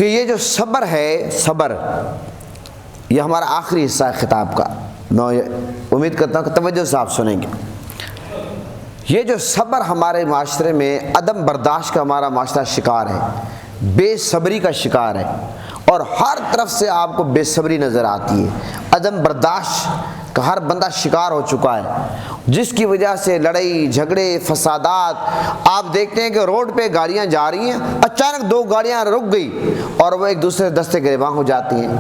کہ یہ جو صبر ہے، صبر، یہ ہمارا آخری حصہ ہے خطاب کا۔ میں امید کرتا ہوں کہ توجہ سے آپ سنیں گے۔ یہ جو صبر ہمارے معاشرے میں عدم برداشت کا ہمارا معاشرہ شکار ہے، بے صبری کا شکار ہے، اور ہر طرف سے آپ کو بے صبری نظر آتی ہے، عدم برداشت کا ہر بندہ شکار ہو چکا ہے، جس کی وجہ سے لڑائی جھگڑے فسادات۔ آپ دیکھتے ہیں کہ روڈ پہ گاڑیاں جا رہی ہیں، اچانک دو گاڑیاں رک گئی اور وہ ایک دوسرے دستے گریباں ہو جاتی ہیں۔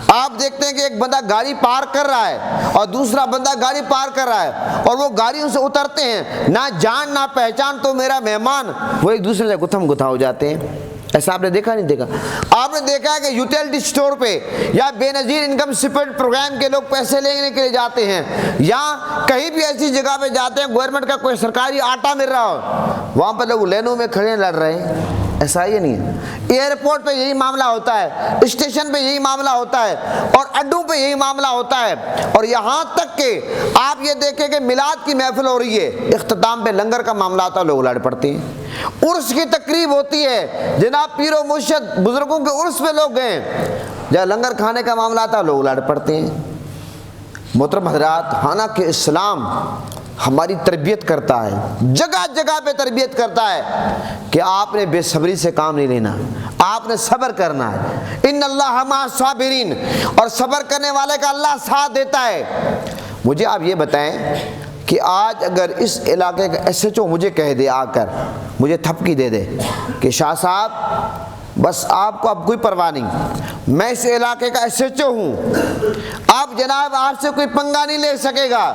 آپ دیکھتے ہیں کہ ایک بندہ گاڑی پار کر رہا ہے اور دوسرا بندہ گاڑی پار کر رہا ہے، اور وہ گاڑیوں سے اترتے ہیں، نہ جان نہ پہچان تو میرا مہمان، وہ ایک دوسرے سے گتھم گتھا ہو جاتے ہیں۔ ایسا آپ نے دیکھا نہیں دیکھا؟ آپ نے دیکھا ہے کہ یوٹیلٹی سٹور پہ یا بے نظیر انکم سپورٹ پروگرام کے لوگ پیسے لینے کے لیے جاتے ہیں، یا کہیں بھی ایسی جگہ پہ جاتے ہیں گورنمنٹ کا کوئی سرکاری آٹا مل رہا ہو، وہاں پہ لوگ لینوں میں کھڑے لڑ رہے ہیں۔ ایسا یہ نہیں ہے۔ ایئرپورٹ پہ یہی معاملہ ہوتا ہے، اسٹیشن پہ یہی معاملہ ہوتا ہے، اور اڈوں پہ یہی معاملہ ہوتا ہے، اور یہاں تک کہ آپ یہ دیکھیں کہ میلاد کی محفل ہو رہی ہے، اختتام پہ لنگر کا معاملہ آتا ہے، لوگ لڑ پڑتے ہیں۔ عرس کی تقریب ہوتی ہے، جناب پیر و مرشد بزرگوں کے عرس پہ لوگ گئے، جب لنگر کھانے کا معاملہ آتا ہے لوگ لڑ پڑتے ہیں۔ محترم حضرات، حالانکہ اسلام ہماری تربیت کرتا ہے، جگہ جگہ پہ تربیت کرتا ہے کہ آپ نے بے صبری سے کام نہیں لینا، آپ نے صبر کرنا ہے۔ ان اللہ مع الصابرین، اور صبر کرنے والے کا اللہ ساتھ دیتا ہے۔ مجھے آپ یہ بتائیں کہ آج اگر اس علاقے کا ایس ایچ او مجھے کہہ دے، آ کر مجھے تھپکی دے دے کہ شاہ صاحب بس آپ کو اب کوئی پرواہ نہیں، میں اس علاقے کا ایس ایچ او ہوں، آپ جناب آپ سے کوئی پنگا نہیں لے سکے گا،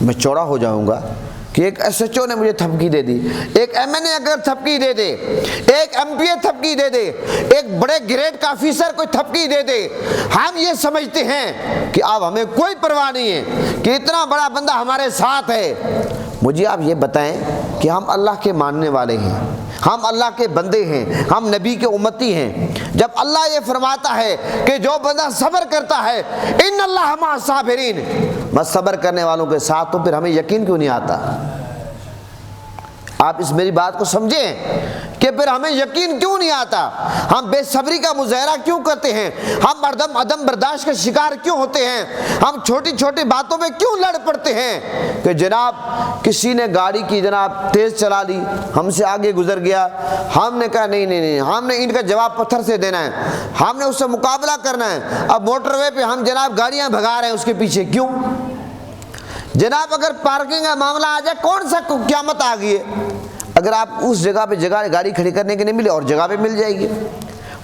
میں چوڑا ہو جاؤں گا کہ ایک ایس ایچ او نے مجھے تھپکی دے دی، ایک ایم این اے اگر تھپکی دے دے، ایک ایم پی اے تھپکی دے دے، ایک بڑے گریڈ کا آفیسر کوئی تھپکی دے دے، ہم یہ سمجھتے ہیں کہ اب ہمیں کوئی پرواہ نہیں ہے کہ اتنا بڑا بندہ ہمارے ساتھ ہے۔ مجھے آپ یہ بتائیں کہ ہم اللہ کے ماننے والے ہیں، ہم اللہ کے بندے ہیں، ہم نبی کے امتی ہیں، جب اللہ یہ فرماتا ہے کہ جو بندہ صبر کرتا ہے ان اللہ مع الصابرین، بس صبر کرنے والوں کے ساتھ، تو پھر ہمیں یقین کیوں نہیں آتا؟ آپ اس میری بات کو سمجھیں کہ پھر ہمیں یقین کیوں نہیں آتا؟ ہم بے صبری کا مظاہرہ کیوں کرتے ہیں؟ ہم عدم برداشت کا شکار کیوں ہوتے ہیں؟ ہم چھوٹی چھوٹی باتوں پہ کیوں لڑ پڑتے ہیں کہ جناب کسی نے گاڑی کی جناب تیز چلا لی، ہم سے آگے گزر گیا، ہم نے کہا نہیں نہیں نہیں، ہم نے ان کا جواب پتھر سے دینا ہے، ہم نے اس سے مقابلہ کرنا ہے، اب موٹر وے پہ ہم جناب گاڑیاں بھگا رہے ہیں اس کے پیچھے، کیوں؟ جناب اگر پارکنگ کا معاملہ آ جائے، کون سا قیامت آ گئی ہے؟ اگر آپ اس جگہ پہ گاڑی کھڑی کرنے کے نہیں ملے اور جگہ پہ مل جائے گی۔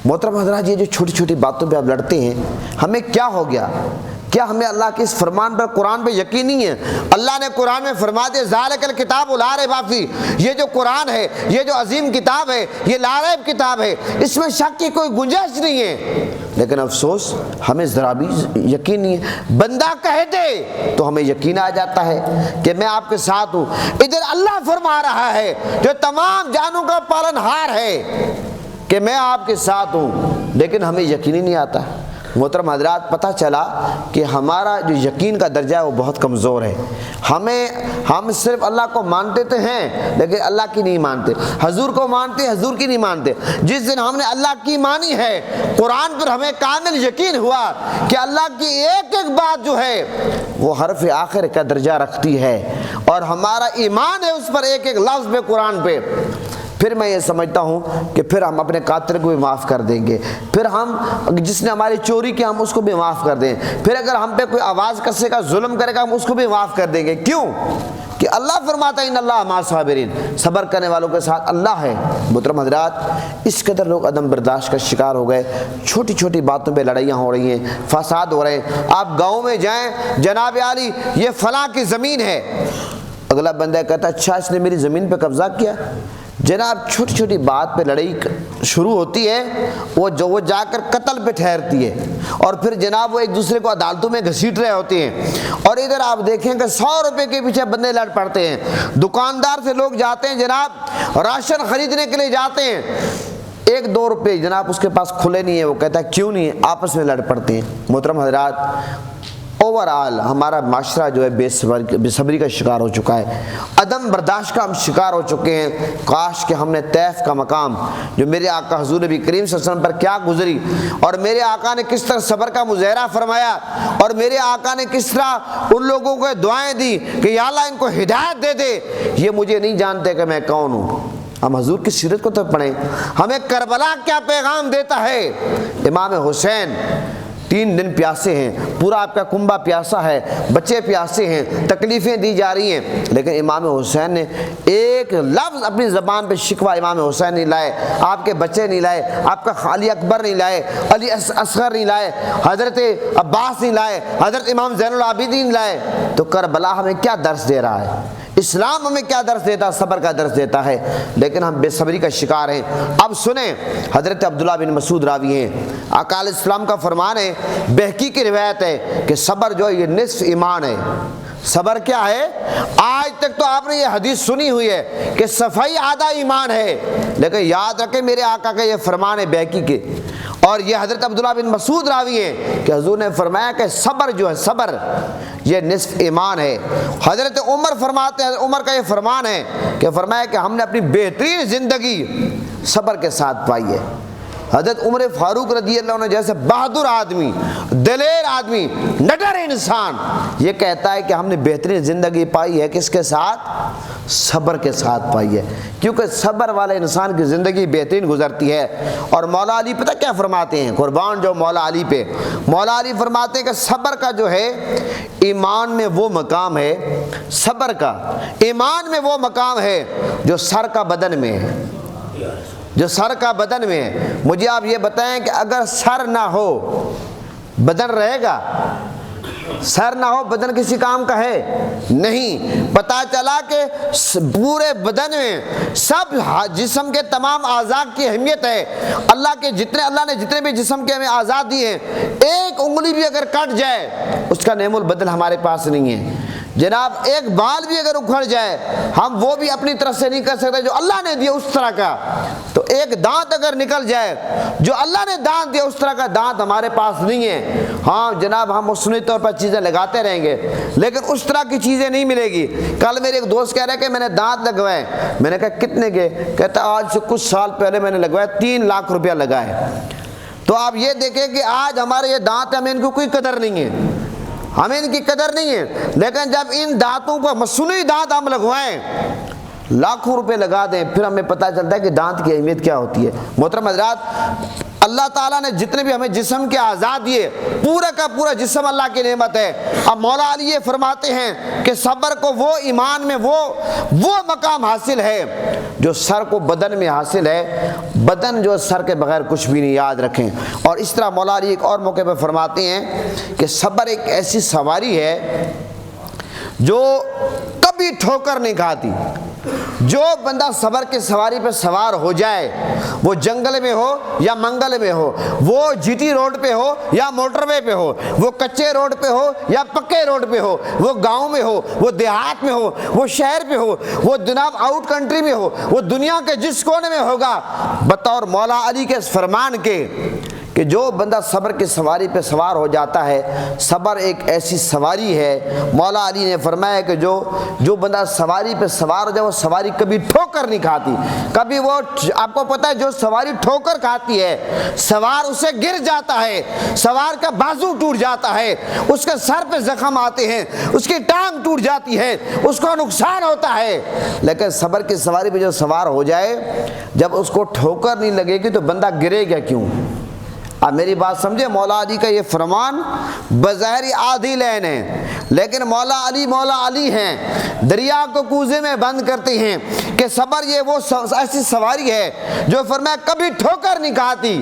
محترم حضرات، یہ جو چھوٹی چھوٹی باتوں پہ آپ لڑتے ہیں، ہمیں کیا ہو گیا؟ کیا ہمیں اللہ کے اس فرمان پر، قرآن پہ یقین نہیں ہے؟ اللہ نے قرآن میں فرما دیا ذالک الکتاب لا ریب فیہ، یہ جو قرآن ہے، یہ جو عظیم کتاب ہے، یہ لا ریب کتاب ہے، اس میں شک کی کوئی گنجائش نہیں ہے۔ لیکن افسوس ہمیں ذرا بھی یقین نہیں ہے۔ بندہ کہہ دے تو ہمیں یقین آ جاتا ہے کہ میں آپ کے ساتھ ہوں۔ ادھر اللہ فرما رہا ہے جو تمام جانوں کا پالن ہار ہے کہ میں آپ کے ساتھ ہوں، لیکن ہمیں یقین ہی نہیں آتا۔ محترم حضرات، پتہ چلا کہ ہمارا جو یقین کا درجہ ہے وہ بہت کمزور ہے۔ ہم صرف اللہ کو مانتے تو ہیں لیکن اللہ کی نہیں مانتے، حضور کو مانتے حضور کی نہیں مانتے۔ جس دن ہم نے اللہ کی مانی ہے، قرآن پر ہمیں کامل یقین ہوا کہ اللہ کی ایک ایک بات جو ہے وہ حرف آخر کا درجہ رکھتی ہے، اور ہمارا ایمان ہے اس پر ایک ایک لفظ پہ، قرآن پہ، پھر میں یہ سمجھتا ہوں کہ پھر ہم اپنے قاتل کو بھی معاف کر دیں گے، پھر ہم جس نے ہماری چوری کی ہم اس کو بھی معاف کر دیں، پھر اگر ہم پہ کوئی آواز کسے کا ظلم کرے گا ہم اس کو بھی معاف کر دیں گے۔ کیوں؟ کہ اللہ فرماتا ہے ان اللہ مع الصابرین، صبر کرنے والوں کے ساتھ اللہ ہے۔ محترم حضرات، اس قدر لوگ عدم برداشت کا شکار ہو گئے، چھوٹی چھوٹی باتوں پہ لڑائیاں ہو رہی ہیں، فساد ہو رہے ہیں۔ آپ گاؤں میں جائیں، جناب عالی یہ فلاں کی زمین ہے، اگلا بندہ کہتا ہے اچھا اس نے میری زمین پہ قبضہ کیا۔ جناب چھوٹی چھوٹی بات پہ لڑائی شروع ہوتی ہے، وہ جا کر قتل پہ ٹھہرتی ہے، اور پھر جناب وہ ایک دوسرے کو عدالتوں میں گھسیٹ رہے ہوتے ہیں، اور ادھر آپ دیکھیں کہ 100 روپے کے پیچھے بندے لڑ پڑتے ہیں۔ دکاندار سے لوگ جاتے ہیں جناب راشن خریدنے کے لیے جاتے ہیں، 1-2 روپے جناب اس کے پاس کھلے نہیں ہیں، وہ کہتا ہے کیوں نہیں ہے، آپس میں لڑ پڑتے ہیں۔ محترم حضرات، اور اوورآل ہمارا معاشرہ جو ہے بے صبری کا شکار ہو چکا ہے، عدم برداشت کا ہم شکار ہو چکے ہیں۔ کاش کہ ہم نے طیف کا مقام جو میرے آقا حضور نبی کریم صلی اللہ علیہ وسلم پر کیا گزری، اور میرے آقا نے کس طرح صبر کا مظاہرہ فرمایا، اور میرے آقا نے کس طرح ان لوگوں کو دعائیں دی کہ یا اللہ ان کو ہدایت دے دے، یہ مجھے نہیں جانتے کہ میں کون ہوں۔ ہم حضور کی سیرت کو تو پڑھیں، ہمیں کربلا کیا پیغام دیتا ہے۔ امام حسین 3 دن پیاسے ہیں، پورا آپ کا کنبہ پیاسا ہے، بچے پیاسے ہیں، تکلیفیں دی جا رہی ہیں، لیکن امام حسین نے ایک لفظ اپنی زبان پہ شکوہ امام حسین نہیں لائے، آپ کے بچے نہیں لائے، آپ کا علی اکبر نہیں لائے، علی اصغر نہیں لائے، حضرت عباس نہیں لائے، حضرت امام زین العابدین لائے۔ تو کربلا ہمیں کیا درس دے رہا ہے؟ اسلام ہمیں کیا درس دیتا ہے؟ صبر کا درس دیتا ہے، لیکن ہم بے صبری کا شکار ہیں۔ اب سنیں، حضرت عبداللہ بن مسعود راوی ہیں، آقا علیہ السلام کا فرمان ہے، بہقی کی روایت ہے کہ صبر جو ہے یہ نصف ایمان ہے۔ صبر کیا ہے؟ آج تک تو آپ نے یہ حدیث سنی ہوئی ہے کہ صفائی آدھا ایمان ہے، لیکن یاد رکھیں میرے آقا کا یہ فرمان ہے بہقی کے، اور یہ حضرت عبداللہ بن مسعود راوی ہیں کہ حضور نے فرمایا کہ صبر جو ہے، صبر یہ نصف ایمان ہے۔ حضرت عمر فرماتے ہیں، عمر کا یہ فرمان ہے کہ فرمایا کہ ہم نے اپنی بہترین زندگی صبر کے ساتھ پائی ہے۔ حضرت عمر فاروق رضی اللہ عنہ جیسے بہادر آدمی، دلیر آدمی، نڈر انسان یہ کہتا ہے کہ ہم نے بہترین زندگی پائی ہے کس کے ساتھ؟ صبر کے ساتھ پائی ہے، کیونکہ صبر والے انسان کی زندگی بہترین گزرتی ہے۔ اور مولا علی پتہ کیا فرماتے ہیں؟ قربان جو مولا علی پہ، مولا علی فرماتے ہیں کہ صبر کا جو ہے ایمان میں وہ مقام ہے، صبر کا ایمان میں وہ مقام ہے جو سر کا بدن میں ہے، جو سر کا بدن میں ہے۔ مجھے آپ یہ بتائیں کہ اگر سر نہ ہو بدن رہے گا؟ سر نہ ہو بدن کسی کام کا ہے نہیں۔ پتا چلا کہ پورے بدن میں سب جسم کے تمام اعضاء کی اہمیت ہے۔ اللہ نے جتنے بھی جسم کے ہمیں اعضاء دیے ہیں، ایک انگلی بھی اگر کٹ جائے اس کا نعم البدل ہمارے پاس نہیں ہے۔ جناب ایک بال بھی اگر اکھڑ جائے ہم وہ بھی اپنی طرف سے نہیں کر سکتے جو اللہ نے دیا اس طرح کا۔ تو ایک دانت اگر نکل جائے جو اللہ نے دانت دیا اس طرح کا دانت ہمارے پاس نہیں ہے۔ ہاں جناب ہم مصنوعی طور پر چیزیں لگاتے رہیں گے لیکن اس طرح کی چیزیں نہیں ملے گی۔ کل میرے ایک دوست کہہ رہے کہ میں نے دانت لگوائے، میں نے کہا کتنے کے؟ کہتا آج سے کچھ سال پہلے میں نے لگوائے 3 لاکھ روپیہ لگائے۔ تو آپ یہ دیکھیں کہ آج ہمارے یہ دانت ہمیں ان کی کوئی قدر نہیں ہے، ہمیں ان کی قدر نہیں ہے، لیکن جب ان دانتوں پر مصنوعی دانت ہم لگوائیں، لاکھوں روپے لگا دیں، پھر ہمیں پتہ چلتا ہے کہ دانت کی اہمیت کیا ہوتی ہے۔ محترم حضرات، اللہ تعالیٰ نے جتنے بھی ہمیں جسم کے اعضاء دیے، پورا کا پورا جسم اللہ کی نعمت ہے۔ اب مولا علی یہ فرماتے ہیں کہ صبر کو وہ ایمان میں وہ مقام حاصل ہے جو سر کو بدن میں حاصل ہے، بدن جو سر کے بغیر کچھ بھی نہیں، یاد رکھیں۔ اور اس طرح مولا علی ایک اور موقع پہ فرماتے ہیں کہ صبر ایک ایسی سواری ہے جو کبھی ٹھوکر نہیں کھاتی۔ جو بندہ صبر کے سواری پہ سوار ہو جائے، وہ جنگل میں ہو یا منگل میں ہو، وہ جی ٹی روڈ پہ ہو یا موٹر وے پہ ہو، وہ کچے روڈ پہ ہو یا پکے روڈ پہ ہو، وہ گاؤں میں ہو، وہ دیہات میں ہو، وہ شہر پہ ہو، وہ جناب آؤٹ کنٹری میں ہو، وہ دنیا کے جس کونے میں ہوگا، بطور مولا علی کے فرمان کے کہ جو بندہ صبر کی سواری پہ سوار ہو جاتا ہے، صبر ایک ایسی سواری ہے، مولا علی نے فرمایا کہ جو بندہ سواری پہ سوار ہو جائے وہ سواری کبھی ٹھوکر نہیں کھاتی۔ کبھی وہ آپ کو پتہ ہے جو سواری ٹھوکر کھاتی ہے، سوار اسے گر جاتا ہے، سوار کا بازو ٹوٹ جاتا ہے، اس کے سر پہ زخم آتے ہیں، اس کی ٹانگ ٹوٹ جاتی ہے، اس کو نقصان ہوتا ہے۔ لیکن صبر کی سواری پہ جو سوار ہو جائے، جب اس کو ٹھوکر نہیں لگے گی تو بندہ گرے گا کیوں؟ اب میری بات سمجھے، مولا علی کا یہ فرمان بظاہر آدھی لین ہے، لیکن مولا علی ہیں، دریا کو کوزے میں بند کرتے ہیں کہ صبر یہ وہ ایسی سواری ہے جو فرمایا کبھی ٹھوکر نہیں کھاتی۔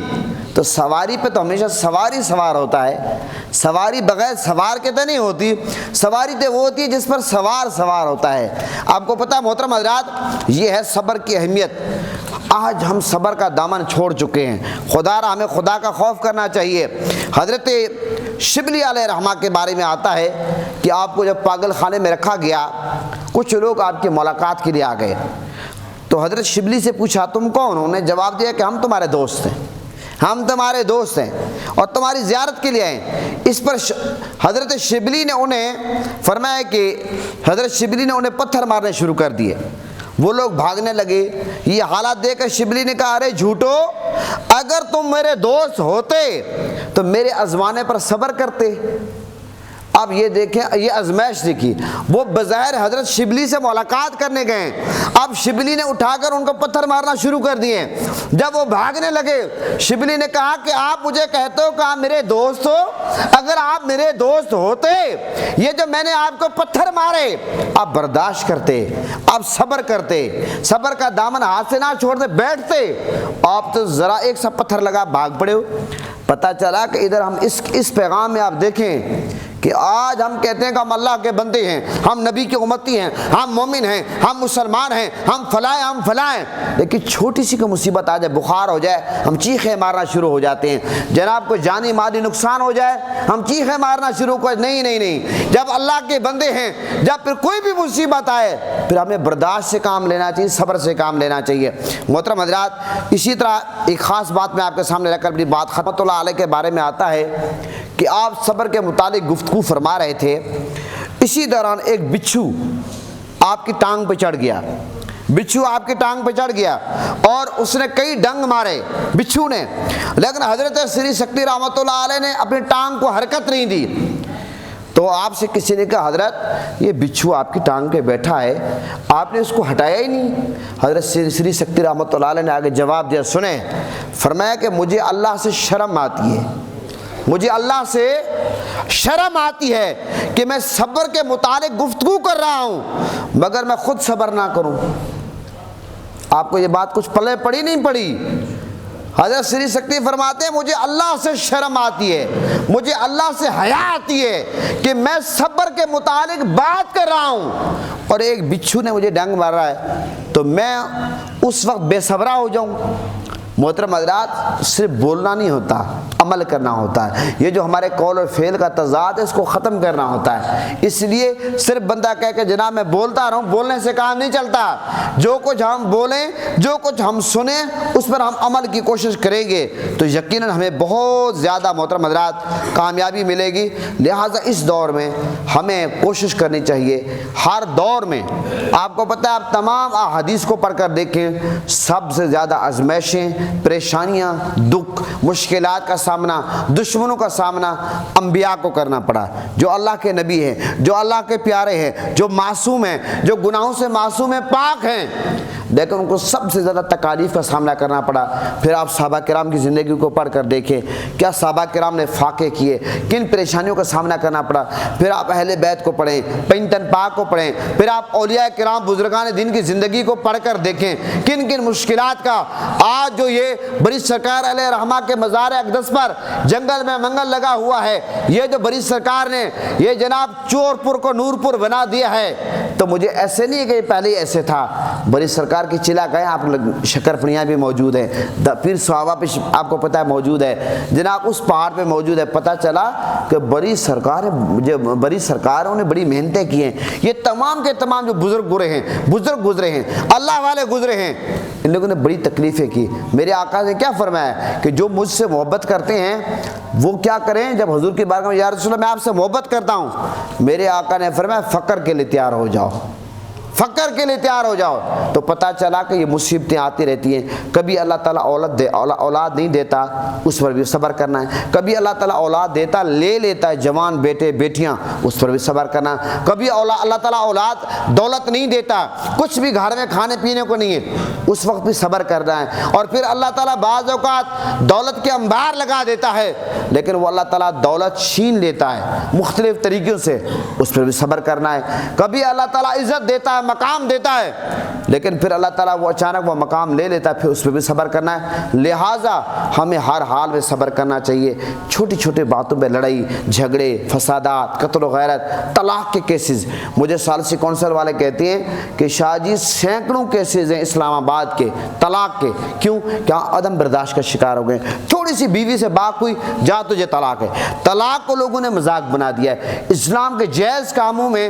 تو سواری پہ تو ہمیشہ سوار ہوتا ہے، سواری بغیر سوار کے تو نہیں ہوتی، سواری تو وہ ہوتی ہے جس پر سوار ہوتا ہے۔ آپ کو پتہ محترم حضرات، یہ ہے صبر کی اہمیت۔ آج ہم صبر کا دامن چھوڑ چکے ہیں، ہمیں خدا کا خوف کرنا چاہیے۔ حضرت شبلی علیہ رحمہ کے بارے میں آتا ہے کہ آپ کو جب پاگل خانے میں رکھا گیا، کچھ لوگ آپ کی ملاقات کے لیے آ گئے، تو حضرت شبلی سے پوچھا تم کون ہو؟ انہوں نے جواب دیا کہ ہم تمہارے دوست ہیں، ہم تمہارے دوست ہیں اور تمہاری زیارت کے لیے آئے۔ اس پر حضرت شبلی نے انہیں فرمایا کہ حضرت شبلی نے انہیں پتھر مارنے شروع کر دیے۔ وہ لوگ بھاگنے لگے۔ یہ حالات دیکھ کر شبلی نے کہا ارے جھوٹو، اگر تم میرے دوست ہوتے تو میرے آزمانے پر صبر کرتے۔ اب یہ دیکھیں، یہ آزمائش دیکھی، وہ بظاہر حضرت شبلی سے ملاقات کرنے گئے، اب شبلی نے اٹھا کر ان کو پتھر مارنا شروع کر دیے۔ جب وہ بھاگنے لگے، شبلی نے کہا کہ آپ مجھے کہتے ہو کہ آپ میرے دوست ہو، اگر آپ میرے دوست ہوتے، یہ جو میں نے آپ کو پتھر مارے آپ برداشت کرتے، آپ صبر کرتے، صبر کا دامن ہاتھ سے نہ چھوڑتے، بیٹھتے، آپ تو ذرا ایک سا پتھر لگا بھاگ پڑے ہو۔ پتہ چلا کہ ادھر ہم اس پیغام میں آپ دیکھیں کہ آج ہم کہتے ہیں کہ ہم اللہ کے بندے ہیں، ہم نبی کی امتی ہیں، ہم مومن ہیں، ہم مسلمان ہیں، ہم فلاں ہم فلاں ہیں، لیکن چھوٹی سی کوئی مصیبت آ جائے، بخار ہو جائے، ہم چیخیں مارنا شروع ہو جاتے ہیں۔ جناب کو جانی مالی نقصان ہو جائے، ہم چیخیں مارنا شروع کر، نہیں، جب اللہ کے بندے ہیں، جب پھر کوئی بھی مصیبت آئے پھر ہمیں برداشت سے کام لینا چاہیے، صبر سے کام لینا چاہیے۔ محترم حضرات، اسی طرح ایک خاص بات میں آپ کے سامنے رکھ کر اپنی بات رحمۃ اللہ علیہ کے بارے میں آتا ہے کہ آپ صبر کے متعلق گفتگو فرما رہے تھے، اسی دوران ایک بچھو آپ کی ٹانگ پہ چڑھ گیا، بچھو آپ کی ٹانگ پہ چڑھ گیا اور اس نے کئی ڈنگ مارے بچھو نے، لیکن حضرت سری سکتی رحمۃ اللہ علیہ نے اپنی ٹانگ کو حرکت نہیں دی۔ تو آپ سے کسی نے کہا حضرت یہ بچھو آپ کی ٹانگ پہ بیٹھا ہے، آپ نے اس کو ہٹایا ہی نہیں۔ حضرت سری سکتی رحمۃ اللہ علیہ نے آگے جواب دیا، سنیں، فرمایا کہ مجھے اللہ سے شرم آتی ہے، مجھے اللہ سے شرم آتی ہے کہ میں صبر کے متعلق گفتگو کر رہا ہوں مگر میں خود صبر نہ کروں۔ آپ کو یہ بات کچھ پلے پڑی نہیں پڑی؟ حضرت سری سکتی فرماتے ہیں مجھے اللہ سے شرم آتی ہے، مجھے اللہ سے حیا آتی ہے کہ میں صبر کے متعلق بات کر رہا ہوں اور ایک بچھو نے مجھے ڈنگ مار رہا ہے تو میں اس وقت بے صبرہ ہو جاؤں۔ محترم حضرات، صرف بولنا نہیں ہوتا، عمل کرنا ہوتا ہے۔ یہ جو ہمارے قول اور فعل کا تضاد ہے اس کو ختم کرنا ہوتا ہے۔ اس لیے صرف بندہ کہہ کہ جناب میں بولتا رہوں، بولنے سے کام نہیں چلتا۔ جو کچھ ہم بولیں، جو کچھ ہم سنیں، اس پر ہم عمل کی کوشش کریں گے تو یقیناً ہمیں بہت زیادہ محترم حضرات کامیابی ملے گی۔ لہٰذا اس دور میں ہمیں کوشش کرنی چاہیے، ہر دور میں آپ کو پتہ ہے، آپ تمام احادیث کو پڑھ کر دیکھیں، سب سے زیادہ آزمائشیں، پریشانیاں، دکھ، مشکلات کا سامنا، دشمنوں کا سامنا انبیاء کو کرنا پڑا، جو اللہ کے نبی ہیں، جو اللہ کے پیارے ہیں، جو معصوم ہیں، جو گناہوں سے معصوم ہیں، پاک ہیں، لیکن ان کو سب سے زیادہ تکالیف کا سامنا کرنا پڑا۔ پھر آپ صحابہ کرام کی زندگی کو پڑھ کر دیکھیں، کیا صحابہ کرام نے فاقے کیے، کن پریشانیوں کا سامنا کرنا پڑا۔ پھر آپ اہل بیت کو پڑھیں، پنجتن پاک کو پڑھیں، پھر آپ اولیاء کرام بزرگان دین کی زندگی کو پڑھ کر دیکھیں، کن کن مشکلات کا آج جو یہ بڑی سرکار علیہ رحمہ کے مزار اقدس پر جنگل میں منگل لگا ہوا ہے، یہ جو بڑی سرکار نے یہ جناب چور پور کو نور پور بنا دیا ہے، تو مجھے ایسے نہیں کہ پہلے ہی ایسے تھا۔ بڑی سرکار کی چلا گئے، آپ شکر پنیاں بھی موجود ہیں، پھر صحابہ پہ آپ کو پتہ ہے موجود ہے، جناب اس پہاڑ پہ موجود ہے۔ پتہ چلا کہ بڑی سرکاروں نے بڑی محنتیں کی ہیں، یہ تمام کے تمام جو بزرگ گزرے ہیں، اللہ والے گزرے ہیں، ان لوگوں نے بڑی تکلیفیں کی۔ میرے آقا نے کیا فرمایا کہ جو مجھ سے محبت کرتے ہیں وہ کیا کریں؟ جب حضور کی بارگاہ میں یا رسول اللہ میں آپ سے محبت کرتا ہوں، میرے آقا نے فرمایا فقر کے لیے تیار ہو جاؤ، فقر کے لیے تیار ہو جاؤ۔ تو پتہ چلا کہ یہ مصیبتیں آتی رہتی ہیں، کبھی اللہ تعالیٰ اولاد نہیں دیتا، اس پر بھی صبر کرنا ہے، کبھی اللہ تعالیٰ اولاد دیتا لے لیتا ہے، جوان بیٹے بیٹیاں، اس پر بھی صبر کرنا ہے، کبھی اللہ تعالیٰ اولاد دولت نہیں دیتا، کچھ بھی گھر میں کھانے پینے کو نہیں ہے، اس وقت بھی صبر کرنا ہے، اور پھر اللہ تعالیٰ بعض اوقات دولت کے انبار لگا دیتا ہے لیکن وہ اللہ تعالیٰ دولت چھین لیتا ہے مختلف طریقوں سے، اس پر بھی صبر کرنا ہے، کبھی اللہ تعالیٰ عزت دیتا ہے، مقام دیتا ہے، لیکن پھر اللہ تعالیٰ وہ اچانک وہ مقام لے لیتا ہے، پھر اس پہ بھی صبر کرنا ہے۔ لہٰذا ہمیں ہر حال میں صبر کرنا چاہیے۔ چھوٹی چھوٹی باتوں پہ لڑائی جھگڑے، فسادات، قتل و غیرت، طلاق کے کیسز، مجھے ثالثی کونسل والے کہتے ہیں کہ شاہ جی سینکڑوں کیسز ہیں اسلام آباد کے طلاق کے، کیوں؟ کیا عدم برداشت کا شکار ہو گئے، تھوڑی سی بیوی سے بات ہوئی، جا تجھے طلاق ہے، طلاق کو لوگوں نے مذاق بنا دیا ہے۔ اسلام کے جائز کاموں میں